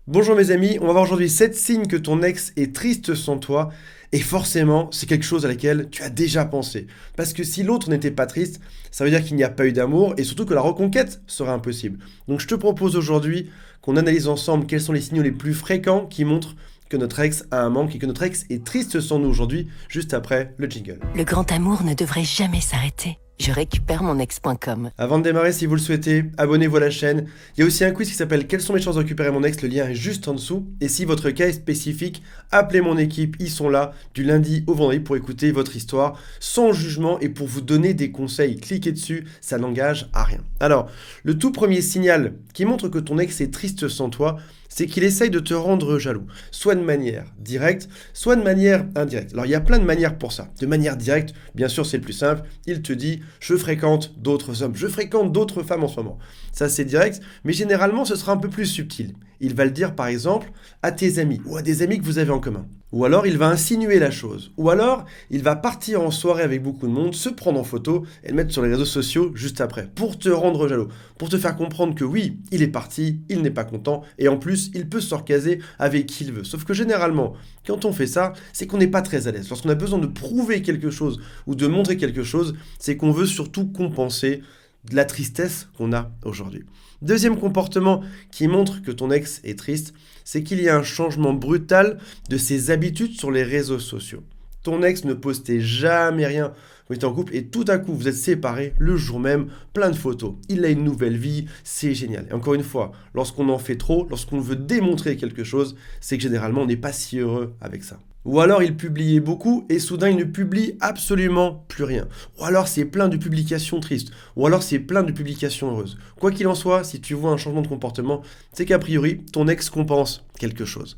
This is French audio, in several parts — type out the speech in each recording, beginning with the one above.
Bonjour mes amis, on va voir aujourd'hui 7 signes que ton ex est triste sans toi. Et forcément, c'est quelque chose à laquelle tu as déjà pensé. Parce que si l'autre n'était pas triste, ça veut dire qu'il n'y a pas eu d'amour et surtout que la reconquête serait impossible. Donc je te propose aujourd'hui qu'on analyse ensemble quels sont les signaux les plus fréquents qui montrent que notre ex a un manque et que notre ex est triste sans nous aujourd'hui, juste après le jingle. Le grand amour ne devrait jamais s'arrêter. Je récupère mon ex.com. Avant de démarrer, si vous le souhaitez, abonnez-vous à la chaîne. Il y a aussi un quiz qui s'appelle Quelles sont mes chances de récupérer mon ex? Le lien est juste en dessous. Et si votre cas est spécifique, appelez mon équipe. Ils sont là du lundi au vendredi pour écouter votre histoire sans jugement et pour vous donner des conseils. Cliquez dessus, ça n'engage à rien. Alors, le tout premier signal qui montre que ton ex est triste sans toi, c'est qu'il essaye de te rendre jaloux, soit de manière directe, soit de manière indirecte. Alors il y a plein de manières pour ça. De manière directe, bien sûr c'est le plus simple, il te dit « je fréquente d'autres hommes, je fréquente d'autres femmes en ce moment ». Ça c'est direct, mais généralement ce sera un peu plus subtil. Il va le dire par exemple à tes amis ou à des amis que vous avez en commun. Ou alors il va insinuer la chose. Ou alors il va partir en soirée avec beaucoup de monde, se prendre en photo et le mettre sur les réseaux sociaux juste après, pour te rendre jaloux, pour te faire comprendre que oui, il est parti, il n'est pas content, et en plus il peut se recaser avec qui il veut. Sauf que généralement, quand on fait ça, c'est qu'on n'est pas très à l'aise. Lorsqu'on a besoin de prouver quelque chose ou de montrer quelque chose, c'est qu'on veut surtout compenser de la tristesse qu'on a aujourd'hui. Deuxième comportement qui montre que ton ex est triste, c'est qu'il y a un changement brutal de ses habitudes sur les réseaux sociaux. Ton ex ne postait jamais rien quand vous étiez en couple et tout à coup vous êtes séparés le jour même, plein de photos. Il a une nouvelle vie, c'est génial. Et encore une fois, lorsqu'on en fait trop, lorsqu'on veut démontrer quelque chose, c'est que généralement on n'est pas si heureux avec ça. Ou alors il publiait beaucoup et soudain il ne publie absolument plus rien. Ou alors c'est plein de publications tristes. Ou alors c'est plein de publications heureuses. Quoi qu'il en soit, si tu vois un changement de comportement, c'est qu'a priori ton ex compense quelque chose.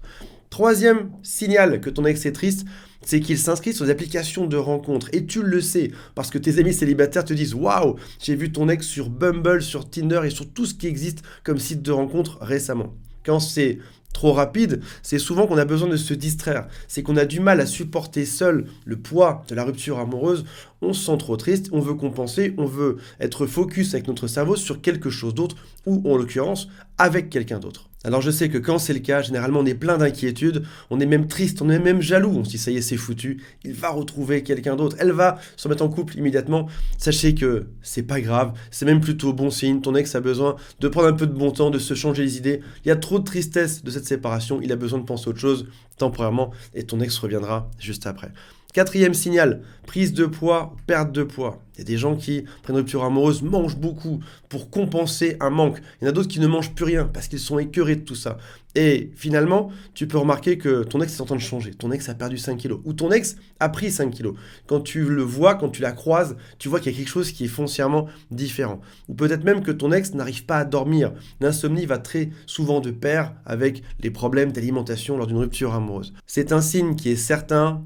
Troisième signal que ton ex est triste, c'est qu'il s'inscrit sur des applications de rencontres. Et tu le sais, parce que tes amis célibataires te disent « Waouh, j'ai vu ton ex sur Bumble, sur Tinder et sur tout ce qui existe comme site de rencontres récemment. » Quand c'est trop rapide, c'est souvent qu'on a besoin de se distraire. C'est qu'on a du mal à supporter seul le poids de la rupture amoureuse. On se sent trop triste, on veut compenser, on veut être focus avec notre cerveau sur quelque chose d'autre, ou en l'occurrence, avec quelqu'un d'autre. Alors je sais que quand c'est le cas, généralement on est plein d'inquiétudes, on est même triste, on est même jaloux, on se dit ça y est c'est foutu, il va retrouver quelqu'un d'autre, elle va se mettre en couple immédiatement. Sachez que c'est pas grave, c'est même plutôt bon signe, ton ex a besoin de prendre un peu de bon temps, de se changer les idées, il y a trop de tristesse de cette séparation, il a besoin de penser à autre chose temporairement et ton ex reviendra juste après. Quatrième signal, prise de poids, perte de poids. Il y a des gens qui, après une rupture amoureuse, mangent beaucoup pour compenser un manque. Il y en a d'autres qui ne mangent plus rien parce qu'ils sont écœurés de tout ça. Et finalement, tu peux remarquer que ton ex est en train de changer. Ton ex a perdu 5 kilos ou ton ex a pris 5 kilos. Quand tu le vois, quand tu la croises, tu vois qu'il y a quelque chose qui est foncièrement différent. Ou peut-être même que ton ex n'arrive pas à dormir. L'insomnie va très souvent de pair avec les problèmes d'alimentation lors d'une rupture amoureuse. C'est un signe qui est certain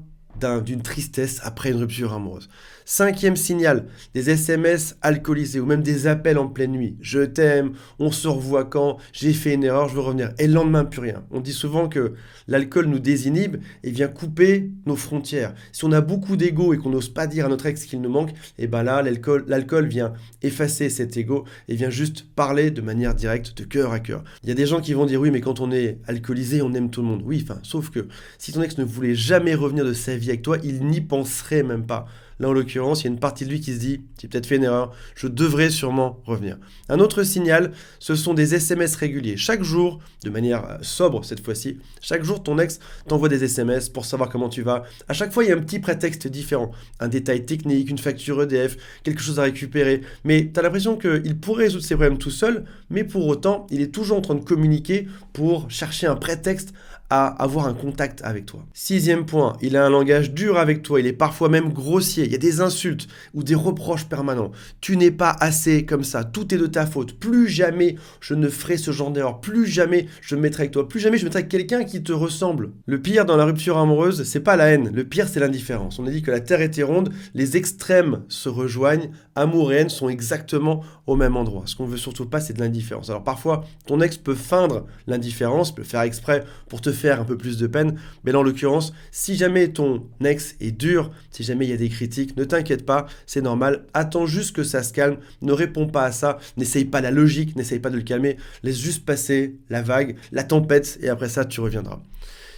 d'une tristesse après une rupture amoureuse. Cinquième signal, des SMS alcoolisés ou même des appels en pleine nuit. Je t'aime, on se revoit quand, j'ai fait une erreur, je veux revenir. Et le lendemain, plus rien. On dit souvent que l'alcool nous désinhibe et vient couper nos frontières. Si on a beaucoup d'ego et qu'on n'ose pas dire à notre ex qu'il nous manque, et ben là, l'alcool vient effacer cet ego et vient juste parler de manière directe, de cœur à cœur. Il y a des gens qui vont dire oui, mais quand on est alcoolisé, on aime tout le monde. Oui, sauf que si ton ex ne voulait jamais revenir de sa vie avec toi, il n'y penserait même pas. Là, en l'occurrence, il y a une partie de lui qui se dit « j'ai peut-être fait une erreur, je devrais sûrement revenir ». Un autre signal, ce sont des SMS réguliers. Chaque jour, de manière sobre cette fois-ci, chaque jour, ton ex t'envoie des SMS pour savoir comment tu vas. À chaque fois, il y a un petit prétexte différent. Un détail technique, une facture EDF, quelque chose à récupérer. Mais tu as l'impression qu'il pourrait résoudre ses problèmes tout seul, mais pour autant, il est toujours en train de communiquer pour chercher un prétexte à avoir un contact avec toi. Sixième point, il a un langage dur avec toi, il est parfois même grossier, il y a des insultes ou des reproches permanents. Tu n'es pas assez comme ça, tout est de ta faute, plus jamais je ne ferai ce genre d'erreur, plus jamais je me mettrai avec toi, plus jamais je me mettrai avec quelqu'un qui te ressemble. Le pire dans la rupture amoureuse, c'est pas la haine, le pire c'est l'indifférence. On a dit que la terre était ronde, les extrêmes se rejoignent, amour et haine sont exactement au même endroit. Ce qu'on veut surtout pas, c'est de l'indifférence. Alors parfois, ton ex peut feindre l'indifférence, peut faire exprès pour te faire faire un peu plus de peine. Mais là, en l'occurrence, si jamais ton ex est dur, si jamais il y a des critiques, ne t'inquiète pas, c'est normal. Attends juste que ça se calme, ne réponds pas à ça, n'essaye pas la logique, n'essaye pas de le calmer, laisse juste passer la vague, la tempête, et après ça, tu reviendras.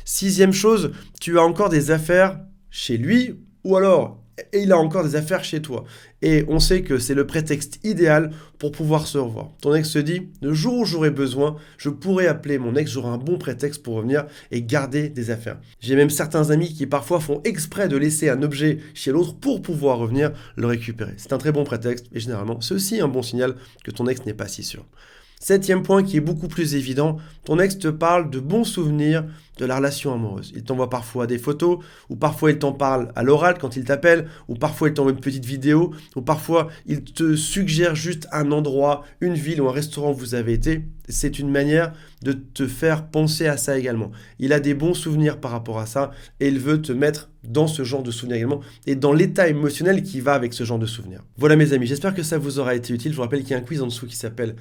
Sixième chose, tu as encore des affaires chez lui, ou alors il a encore des affaires chez toi. Et on sait que c'est le prétexte idéal pour pouvoir se revoir. Ton ex se dit, le jour où j'aurai besoin, je pourrai appeler mon ex, j'aurai un bon prétexte pour revenir et garder des affaires. J'ai même certains amis qui parfois font exprès de laisser un objet chez l'autre pour pouvoir revenir le récupérer. C'est un très bon prétexte et généralement c'est aussi un bon signal que ton ex n'est pas si sûr. Septième point qui est beaucoup plus évident, ton ex te parle de bons souvenirs de la relation amoureuse. Il t'envoie parfois des photos, ou parfois il t'en parle à l'oral quand il t'appelle, ou parfois il t'envoie une petite vidéo, ou parfois il te suggère juste un endroit, une ville ou un restaurant où vous avez été. C'est une manière de te faire penser à ça également. Il a des bons souvenirs par rapport à ça, et il veut te mettre dans ce genre de souvenirs également, et dans l'état émotionnel qui va avec ce genre de souvenirs. Voilà mes amis, j'espère que ça vous aura été utile. Je vous rappelle qu'il y a un quiz en dessous qui s'appelle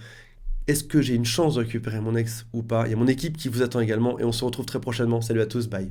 est-ce que j'ai une chance de récupérer mon ex ou pas? Il y a mon équipe qui vous attend également et on se retrouve très prochainement. Salut à tous, bye.